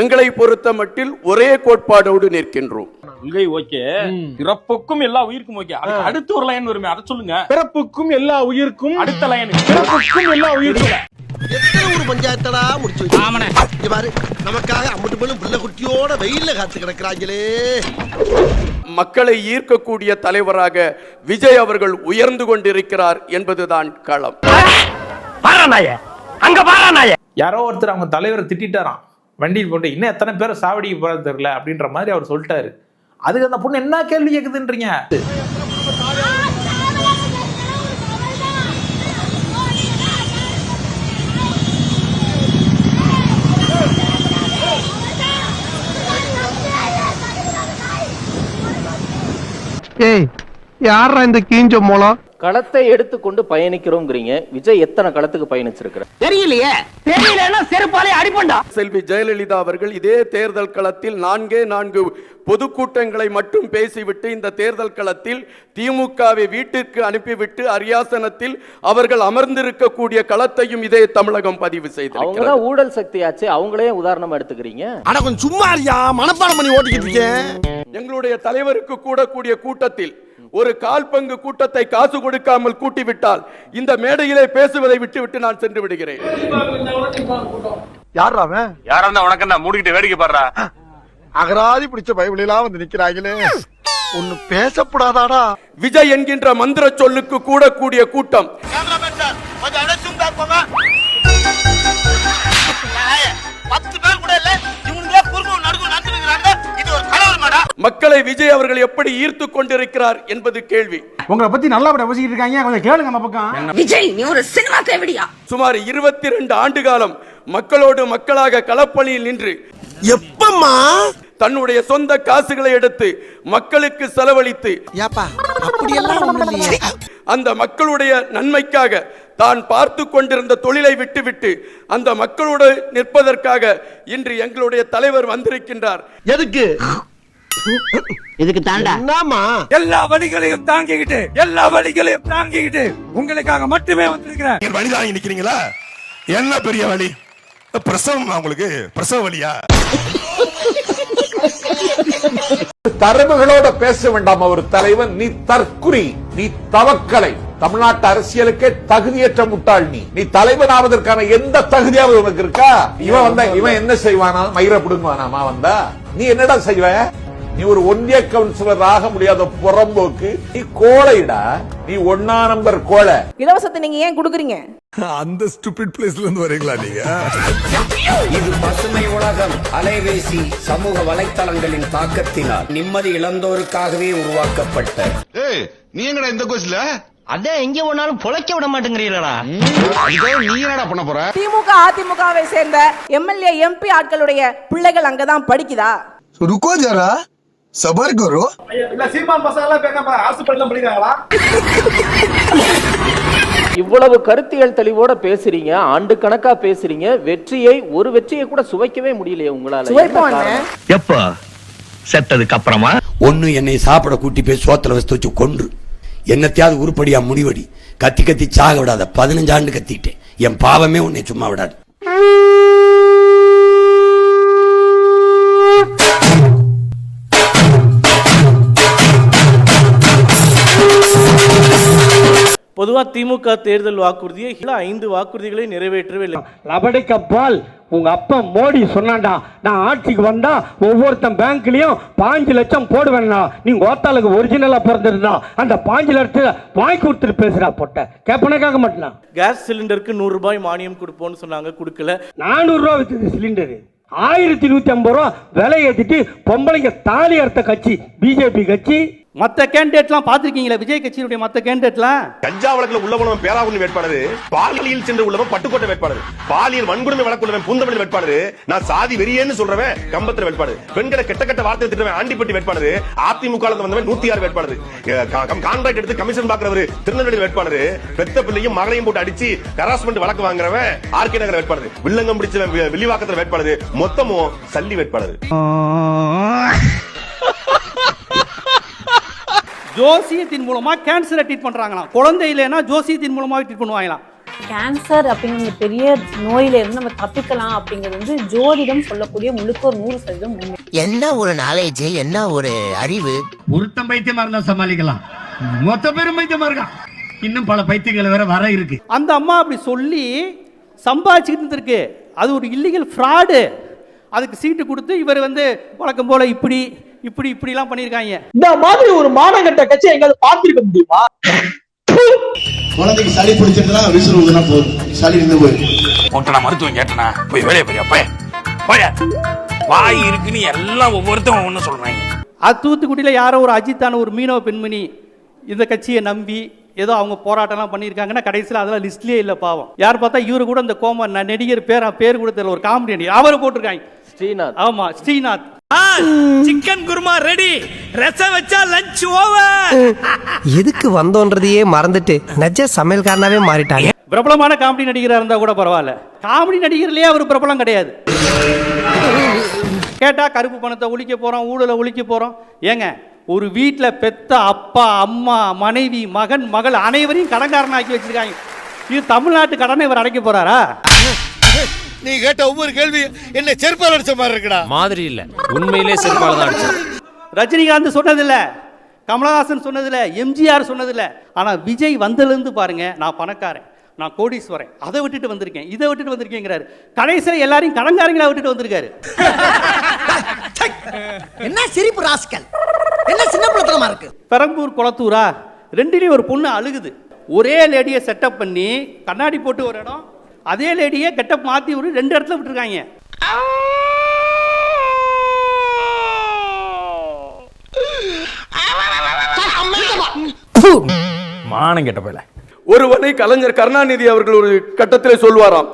எங்களை பொறுத்த மட்டில் ஒரே கோட்பாடோடு நிற்கின்றோம். கொள்கை ஓகே, பிறப்புக்கும் எல்லா உயிருக்கும் ஓகே. அடுத்த ஒரு லைன் வருமே, அதை சொல்லுங்க. பிறப்புக்கும் எல்லா உயிருக்கும், அடுத்த லைன் பிறப்புக்கும் எல்லா உயிருக்கும். எத்தனை ஒரு பஞ்சாயத்தடா முடிச்சு வச்சு பாரு, நமக்காக அம்பட்டு போலும் புள்ள குட்டியோட வெயில்ல காத்து கிடக்குறாங்களே. மக்களை ஈர்க்கக்கூடிய தலைவராக விஜய் அவர்கள் உயர்ந்து கொண்டிருக்கிறார் என்பதுதான் களம். யாரோ ஒருத்தர் அவங்க தலைவரை திட்டாராம் வண்டியில் போட்டு, இன்னும் எத்தனை பேரை சாவடிக்கு போறது தெரியல அப்படின்ற மாதிரி அவர் சொல்லிட்டாரு. அதுக்கு அந்த பொண்ணு என்ன கேள்வி கேக்குதுன்றீங்க? ஏய், யாரா இந்த கீஞ்ச மூலம்? களத்தை எடுத்துக்கொண்டு பயணிக்கிறோம்ங்கறீங்க. விஜய் எத்தனை களத்துக்கு பயணிச்சிருக்கிறார் தெரியலையே. தெரியலன்னா செருப்பாலே அடிப்பண்டா. செல்வி ஜெயலலிதா அவர்கள் இதே தேர்தல் களத்தில் 4 பொதுக்கூட்டங்களை மட்டும் பேசிவிட்டு இந்த தேர்தல் களத்தில் திமுகவை வீட்டிற்கு அனுப்பிவிட்டு அரியாசனத்தில் அவர்கள் அமர்ந்திருக்கக்கூடிய களத்தையும் இதே தமிழகம் பதிவு செய்து அவங்க ஊழல் சக்தியாச்சு. அவங்களே உதாரணமா எடுத்துக்கிறீங்க. ஆனா கொஞ்சம் சும்மாரியா மனப்பாடம் பண்ணி ஓட்டிக்கிட்டு இருக்கேன். எங்களுடைய தலைவருக்கு கூடக்கூடிய கூட்டத்தில் ஒரு கால் பங்கு கூட்டத்தை காசு கொடுக்காமல் கூட்டிவிட்டால் இந்த மேடையிலே பேசுவதை விட்டுவிட்டு நான் சென்று விடுகிறேன். யாரா அவன்? யாரா இருந்தா உனக்கு என்ன மூடிக்கிட்டு வேடிக்கை பாடுறா? அகராதி பிடிச்ச பைபிளெல்லாம் வந்து நிக்கிறாங்களே, ஒண்ணு பேசப்படாதாடா. விஜய் என்கின்ற மந்திர சொல்லுக்கு கூடக்கூடிய கூட்டம் மக்களை விஜய் அவர்கள் எப்படி ஈர்த்து கொண்டிருக்கிறார் என்பது கேள்வி. உங்களை பத்தி நல்லா பேசிக்கிட்டு இருக்காங்க, கொஞ்சம் கேளுங்க. அந்த பக்கம் விஜய், நீ ஒரு சினிமா தேவடியா? சுமார் 22 ஆண்டு காலம் மக்களோடு மக்களாக களப்பணியில் நின்று எப்பம்மா தன்னுடைய சொந்த காசுகளை எடுத்து மக்களுக்கு செலவழித்து அந்த மக்களுடைய நன்மைக்காக தான் பார்த்து கொண்டிருந்த தொழிலை விட்டுவிட்டு அந்த மக்களோடு நிற்பதற்காக இன்று எங்களுடைய தலைவர் வந்திருக்கின்றார். எதுக்கு? இதுக்கு தாண்டா. எல்லா வழிகளையும் தாங்கிக்கிட்டு உங்களுக்காக மட்டுமே வந்திருக்கிறேன். வழி தாங்கி நிக்கிறீங்களா? என்ன பெரிய வழி? பிரசவம், உங்களுக்கு பிரசவ வழியா? தரவுகளோட பேச வேண்டாம். ஒரு தலைவன், நீ தற்குறி, நீ தவக்கலை, தமிழ்நாட்டு அரசியலுக்கே தகுதியற்ற முட்டாள். நீ தலைவன் ஆவதற்கான எந்த தகுதியாவது உனக்கு இருக்கா? இவன் என்ன செய்வானா? மயிரை பிடுங்குவானாமா வந்தா? நீ என்னடா செய்வ? நீ ஒரு ஒன்றிய கவுன்சிலர் ஆக முடியாத புறம்போக்கு. நீ கோழைடா, நீ 1 நம்பர் கோழை. இலவசத்தை நீங்க ஏன் கொடுக்குறீங்க? அந்த ஸ்டூபிட் பிளேஸ்ல இருந்து வரீங்களா நீங்க? இது பசுமை உலகம். அலைபேசி சமூக வலைத்தளங்களின் தாக்கத்தினால் நிம்மதி இழந்தோருக்காகவே உருவாக்கப்பட்ட. நீ எங்கடா இந்த கோஸ்ல? அதான் எங்க போனாலும் பொழைக்க விட மாட்டேங்கிறீங்களா? நீ என்னடா பண்ண போற? திமுக அதிமுகவை சேர்ந்த எம்எல்ஏ எம்பி ஆட்களுடைய பிள்ளைகள் அங்கதான் படிக்குதா? ருக்கோ ஜரா, சபர் கரோ. இல்ல சீமான் பசங்க எல்லாம் பேங்க ஹாஸ்பிடல்ல படிக்கிறாங்களா? இவ்வளவு கருத்தியல் தெளிவோட பேசுறீங்க, ஆண்டு கணக்கா பேசுறீங்க. ஒரு வெற்றியை கூட சுவைக்கவே முடியலையே உங்களால. எப்ப செத்ததுக்கு அப்புறமா ஒண்ணு என்னை சாப்பிட கூட்டி போய் சோத்துல வச்சு கொன்று என்னத்தையாவது உருப்படியா முடிவடி. கத்தி கத்தி சாக விடாத. 15 ஆண்டு கத்திட்டேன். என் பாவமே உன்னை சும்மா விடாது. பொதுவா திமுக தேர்தல் வாக்குறுதியை 5 வாக்குறுதிகளை நிறைவேற்றவே இல்லை. லபடிக்கப்பால் உங்க அப்பா மோடி சொன்னாண்டா, நான் ஆட்சிக்கு வந்தா ஒவ்வொருத்தன் பேங்க்லயும் 5 லட்சம் போடுவேன்னா, நீங்க ஓத்தாளுக்கு ஒரிஜினலா பிறந்திருந்தா அந்த 5 லட்சம் வாங்கி கொடுத்துட்டு பேசுறா பொட்ட கேப்பனக்காக மாட்டேன். கேஸ் சிலிண்டருக்கு 100 ரூபாய் மானியம் கொடுப்போம்னு சொன்னாங்க, கொடுக்கல. 400 ரூபாய் வித்துது சிலிண்டரு. 1150 ரூபாய் விலை ஏத்திட்டு பொம்பளைங்க தாலி அறுத்த கட்சி பிஜேபி கட்சி. மத்த கேண்டிடேட்லாம் பாத்திருக்கீங்களா? விஜய் கட்சியினுடைய மத்த கேண்டிடேட்லாம் கஞ்சா வழக்குல உள்ள போனவன் பேராவுன்னு வேட்பாளரு, பாலியல் சென்று உள்ளவன் பட்டுக்கோட்டை வேட்பாளரு, பாலியல் வன்கொடுமை வழக்குள்ளவன் பூந்தமல்லி வேட்பாளரு, நான் சாதி வெறியேன்னு சொல்றவன் கம்பத்துல வேட்பாளரு, பெண்களை கெட்ட வார்த்தை திட்டுறவன் ஆண்டிப்பட்டி வேட்பாளரு, அதிமுக வந்தவன் 106 வேட்பாளரு, கான்ட்ராக்ட் எடுத்து கமிஷன் பாக்குறவரு திருநெல்வேலி வேட்பாளரு, பெத்த பிள்ளையும் மகளையும் போட்டு அடிச்சு ஹராஸ்மெண்ட் வழக்கு வாங்குறவன் ஆர்கே நகர் வேட்பாளரு, வில்லங்கம் பிடிச்சவன் வில்லிவாக்கத்துல வேட்பாளரு, மொத்தமும் சல்லி வேட்பாளரு. ஜோசியத்தின் மூலமா கேன்சரை ட்ரீட் பண்றாங்களாம். குழந்தை இல்லைன்னா ஜோசியத்தின் மூலமா ட்ரீட் பண்ணுவாங்களாம். கேன்சர் அப்படிங்கிற பெரிய நோயில இருந்து நம்ம தப்பிக்கலாம் அப்படிங்கிறது வந்து ஜோதிடம் சொல்லக்கூடிய முழுக்க ஒரு 100% உண்மை. என்ன ஒரு நாலேஜ், என்ன ஒரு அறிவு. ஒருத்தன் பைத்தியமா இருந்தா சமாளிக்கலாம், மொத்த பேரும் பைத்தியமா இருக்கான். இன்னும் பல பைத்தியங்கள் வேற வர இருக்கு. அந்த அம்மா அப்படி சொல்லி சம்பாதிச்சுக்கிட்டு இருக்கு. அது ஒரு இல்லீகல் ஃப்ராடு. அதுக்கு சீட்டு கொடுத்து இவர் வந்து வழக்கம் போல இப்படிலாம் பண்ணியிருக்காங்க. இந்த மாதிரி ஒரு மானகட்ட கட்சி எங்காவது பார்த்திருக்க முடியுமா? குழந்தைக்கு சளி பிடிச்சிருந்தா விசிறுனா போதும், சளி இருந்து போய் உன்ட்ட நான் மருத்துவம் கேட்டனா போய் வேலையை போய் போய வாய் இருக்குன்னு எல்லாம் ஒவ்வொருத்தரும் ஒண்ணு சொல்றாங்க. அது தூத்துக்குடியில் யாரோ ஒரு அஜித்தான ஒரு மீனவ பெண்மணி இந்த கட்சியை நம்பி ஏதோ அவங்க போராட்டம்லாம் பண்ணியிருக்காங்கன்னா கடைசியில் அதெல்லாம் லிஸ்ட்லேயே இல்லை பாவம். யார் பார்த்தா இவரு கூட இந்த நடிகர் பேர் கூட தெரியல, ஒரு காமெடி நடிகர் அவரை போட்டிருக்காங்க. ஸ்ரீநாத். ஆமா, ஸ்ரீநாத். சிக்கன் குருமா ரெடி, ரசம் வச்சா லஞ்ச் ஓவர். எதுக்கு வந்தோன்றதையே மறந்துட்டு நஜ சமையல்காரனாவே மாறிட்டாங்க. பிரபலமான காமெடி நடிகராக இருந்தா கூட பரவாயில்ல, காமெடி நடிகர்லயே அவர் பிரபலம் கிடையாது. கேட்டா கருப்பு பணத்தை ஒழிக்க போறோம், ஊழலை ஒழிக்க போறோம். ஏங்க, ஒரு வீட்டில் பெத்த அப்பா அம்மா மனைவி மகன் மகள் அனைவரையும் கடன்காரனாக்கி வச்சிருக்காங்க. இது தமிழ்நாட்டு கடனை இவர் அடைக்க போறாரா? நீ கேட்ட ஒவ்வொரு கேள்வி என்ன செருப்பால் அடிச்ச மாதிரி இருக்குடா. மாதிரி இல்ல, உண்மையிலே செருப்பால தான் அடிச்சது. ரஜினிகாந்த் சொன்னதில்ல, கமலஹாசன் சொன்னதில்ல, எம்ஜிஆர் சொன்னதில்ல. ஆனா விஜய் வந்ததுலேருந்து பாருங்க, நான் பணக்காரன், நான் கோடீஸ்வரன், அதை விட்டுட்டு வந்திருக்கேன், இதை விட்டுட்டு வந்திருக்கேங்கிறாரு. கடைசியில் எல்லாரையும் கடன்காரங்களா விட்டுட்டு வந்திருக்காரு. என்ன சிரிப்பு ராஸ்கல், என்ன சின்ன பிள்ளைத்தனமா இருக்கு. பெரம்பூர் குளத்தூரா ரெண்டுலேயும் ஒரு பொண்ணு அழுகுது. ஒரே லேடியை செட்டப் பண்ணி கண்ணாடி போட்டு ஒரு இடம், அதே லேடியை கெட்டப் மாற்றி ஒரு 2 இடத்துல விட்டுருக்காங்க. மானம் கெட்ட போயில. ஒருவனை கலைஞர் கருணாநிதி அவர்கள் ஒரு கட்டத்தில் சொல்வாராம்,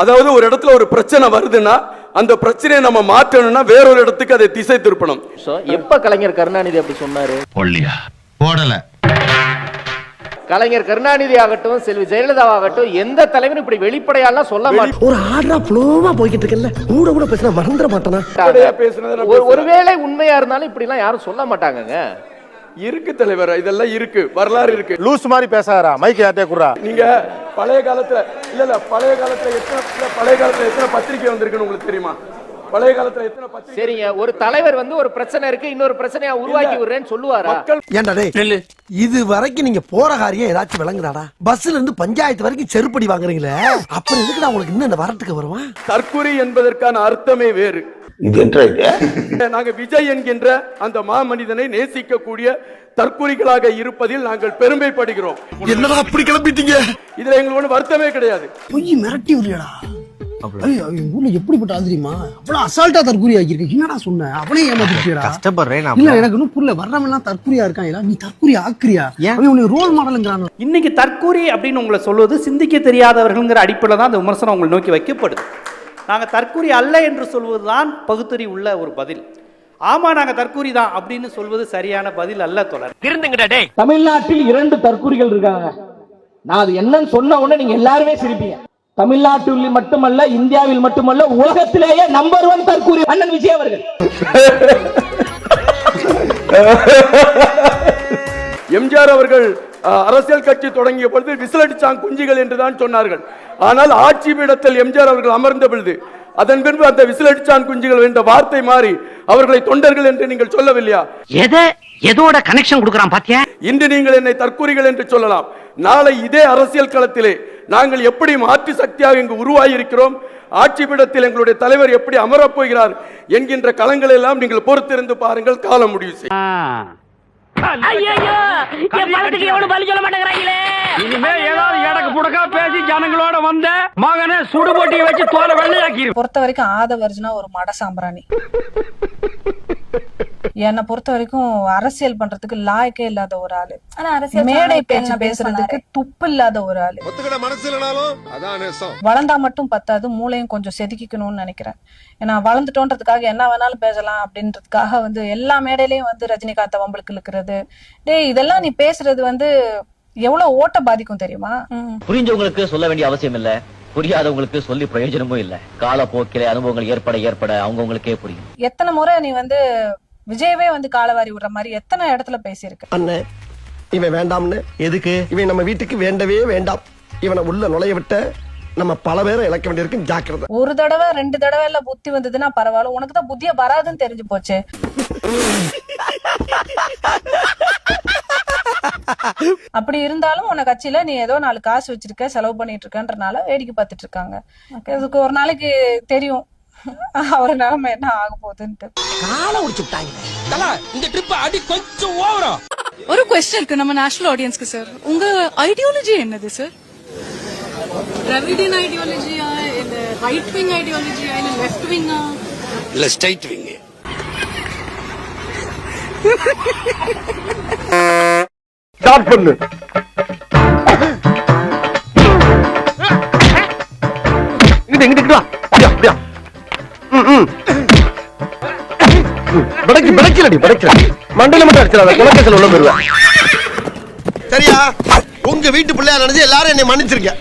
அதாவது ஒரு இடத்துல ஒரு பிரச்சனை வருதுன்னா அந்த பிரச்சனையை நம்ம மாற்றணும்னா வேறொரு இடத்துக்கு அதை திசை திருப்பணும். எப்ப கலைஞர் கருணாநிதி அப்படி சொன்னாரு? போடல. கலைஞர் கருணாநிதி ஆகட்டும், செல்வி ஜெயலலிதா ஆகட்டும், எந்த தலைவரும் இப்படி வெளிப்படையாலாம் சொல்ல மாட்டாங்க. ஒரு ஆர்டரா ஃப்ளோவா போய்கிட்டு இருக்கல, கூட பேசினா மறந்துட மாட்டானா? ஒருவேளை உண்மையா இருந்தாலும் இப்படி எல்லாம் யாரும் சொல்ல மாட்டாங்கங்க. இருக்கு தலைவர், இதெல்லாம் இருக்கு, வரலாறு இருக்கு. லூஸ் மாதிரி பேசாரா, மைக் யார்ட்டே குடுறா. நீங்க பழைய காலத்துல பழைய காலத்துல எத்தனை பத்திரிகை வந்திருக்குன்னு உங்களுக்கு தெரியுமா? பழைய காலத்துல எத்தனை பத்திரிகை? சரிங்க, ஒரு தலைவர் வந்து ஒரு பிரச்சனை இருக்கு, இன்னொரு பிரச்சனையா உருவாக்கி விடுறேன்னு சொல்லுவாரா? ஏன்டா டேய், இது வரைக்கும் நீங்க போற காரியம் ஏதாச்சும் விளங்குறாடா? பஸ்ல இருந்து பஞ்சாயத்து வரைக்கும் செருப்படி வாங்குறீங்களே, அப்புறம் எதுக்குடா உங்களுக்கு இன்னும் இந்த வரட்டுக்கு வருவான்? தற்குறி என்பதற்கான அர்த்தமே வேறு. நாங்க விஜய் என்கின்ற அந்த மாமனிதனை நேசிக்கக்கூடிய தற்குறிகளாக இருப்பதில் நாங்கள் பெருமைப்படுகிறோம். என்னடா அப்படி கிளம்பிட்டீங்க? இதுல எங்களுக்கு ஒண்ணு வருத்தமே கிடையாது. பொய் மிரட்டி விடுறா. ஊர்ல எப்படிப்பட்ட ஆந்திரியுமா அவ்வளவு அசால்ட்டா தற்கூரி ஆக்கிருக்கு. என்னடா சொன்ன, அவனே ஏமாத்திட்டியடா. கஷ்டப்படுறேன் இல்ல, எனக்கு இன்னும் புரியல, வர்றவன் எல்லாம் தற்கூரியா இருக்கான், நீ தற்கூரி ஆக்குறியா? அவன் ரோல் மாடலுங்கிறான். இன்னைக்கு தற்கூரி அப்படின்னு உங்களை சொல்வது சிந்திக்க தெரியாதவர்கள்ங்கிற அடிப்படையில் தான் அந்த விமர்சனம் உங்களை நோக்கி வைக்கப்படுது. நாங்கள் தற்கூரி அல்ல என்று சொல்வதுதான் பகுத்தறி உள்ள ஒரு பதில். ஆமா, நாங்க தற்கூரி தான் அப்படின்னு சொல்வது சரியான பதில் அல்ல தொடர். தமிழ்நாட்டில் 2 தற்கூரிகள் இருக்காங்க. நான் அது என்னன்னு சொன்ன உடனே நீங்க எல்லாருமே சிரிப்பீங்க. தமிழ்நாட்டில் மட்டுமல்ல, இந்தியாவில் மட்டுமல்ல, உலகத்திலேயே நம்பர் 1 தற்கூரி அண்ணன் விஜய் அவர்கள். எம்ஜிஆர் அவர்கள் அரசியல் கட்சி தொடங்கிய பொழுது விசிலடிச்சாங் குஞ்சுகள் என்றுதான் சொன்னார்கள். ஆனால் ஆட்சி பீடத்தில் எம்ஜிஆர் அவர்கள் அமர்ந்த பொழுது அதன் பின்பு அந்த விசிலடிச்சான் குஞ்சுகள் என்ற வார்த்தை மாறி அவர்களை தொண்டர்கள் என்று நீங்கள் சொல்லவில்லையா? எதோட கனெக்ஷன் கொடுக்கறான் பாத்தியா? இன்று நீங்கள் என்னை தற்கூரிகள் என்று சொல்லலாம், நாளை இதே அரசியல் களத்திலே நாங்கள் எப்படி மாற்று சக்தியாக இங்கு உருவாகி இருக்கிறோம், ஆட்சி பீடத்தில் எங்களுடைய தலைவர் எப்படி அமரப் போகிறார் என்கின்ற களங்கள் எல்லாம் நீங்கள் பொறுத்திருந்து பாருங்கள், காலம் முடிவு செய்யும். பொறுத்த வரைக்கும் ஆதவர்ஜுனா ஒரு மட சாம்பிராணி. என்னை பொறுத்த வரைக்கும் அரசியல் பண்றதுக்கு லாயக்கே இல்லாத ஒரு ஆளு, மேடை பேச்சு பேசுறதுக்கு துப்பு இல்லாத ஒரு ஆளு. வளர்ந்தா மட்டும் பத்தாது, மூளையும் கொஞ்சம் செதுக்கிக்கணும்னு நினைக்கிறேன். ஏன்னா வளர்ந்துட்டோன்றதுக்காக என்ன வேணாலும் பேசலாம் அப்படின்றதுக்காக வந்து எல்லா மேடையிலயும் வந்து ரஜினிகாந்த் வம்பளுக்கு இழுக்கிறது, டேய் இதெல்லாம் நீ பேசுறது வந்து எவ்வளவு ஓட்ட பாதிக்கும் தெரியுமா? புரிஞ்சவங்களுக்கு சொல்ல வேண்டிய அவசியம் இல்ல, புரியாதவங்களுக்கு சொல்லி பிரயோஜனமும் இல்ல. காலப்போக்கில அனுபவங்கள் ஏற்பட அவங்கவுங்களுக்கே புரியும். எத்தனை முறை நீ வந்து விஜயவே வந்து காலவாரி விடுற மாதிரி எத்தனை இடத்துல பேசியிருக்கு. அண்ணே, இவன் வேண்டாம்னு எதுக்கு? இவன் நம்ம வீட்டுக்கு வேண்டவே வேண்டாம். இவனை உள்ள நுழைய விட்ட நம்ம பல பேரை இழக்க வேண்டியிருக்கு, ஜாக்கிரதை. ஒரு தடவை 2 தடவை எல்லாம் புத்தி வந்ததுன்னா பரவாயில்ல, உனக்கு தான் புத்திய வராதுன்னு தெரிஞ்சு போச்சு. அப்படி இருந்தாலும் உன கட்சியில நீ ஏதோ 4 காசு வச்சிருக்க, செலவு பண்ணிட்டு இருக்கன்றனால வேடிக்கை பார்த்துட்டு இருக்காங்க. அதுக்கு ஒரு நாளைக்கு தெரியும் அவர் நிலைமை என்ன ஆக போகுதுன்ட்டு. காலை உடிச்சு விட்டாங்க. இந்த ட்ரிப் அடி கொஞ்சம் ஓவரா. ஒரு क्वेश्चन இருக்கு நம்ம நேஷனல் ஆடியன்ஸ்க்கு சார். உங்க ஐடியாலஜி என்னது சார்? டிராவிடியன் ஐடியாலஜியா இல்ல ரைட் விங் ஐடியாலஜியா இல்ல லெஃப்ட் விங்கா இல்ல ஸ்ட்ரைட் விங்? ஸ்டார்ட் பண்ணு. இங்கிட்டு வா. அப்படியா படைக்கலடி மண்டல மட்டும் அடிச்சிடாத, குலக்கேசல் உள்ள போயிருவேன். சரியா? உங்க வீட்டு பிள்ளையா நினைச்சு எல்லாரும் என்னை மன்னிச்சிருக்க.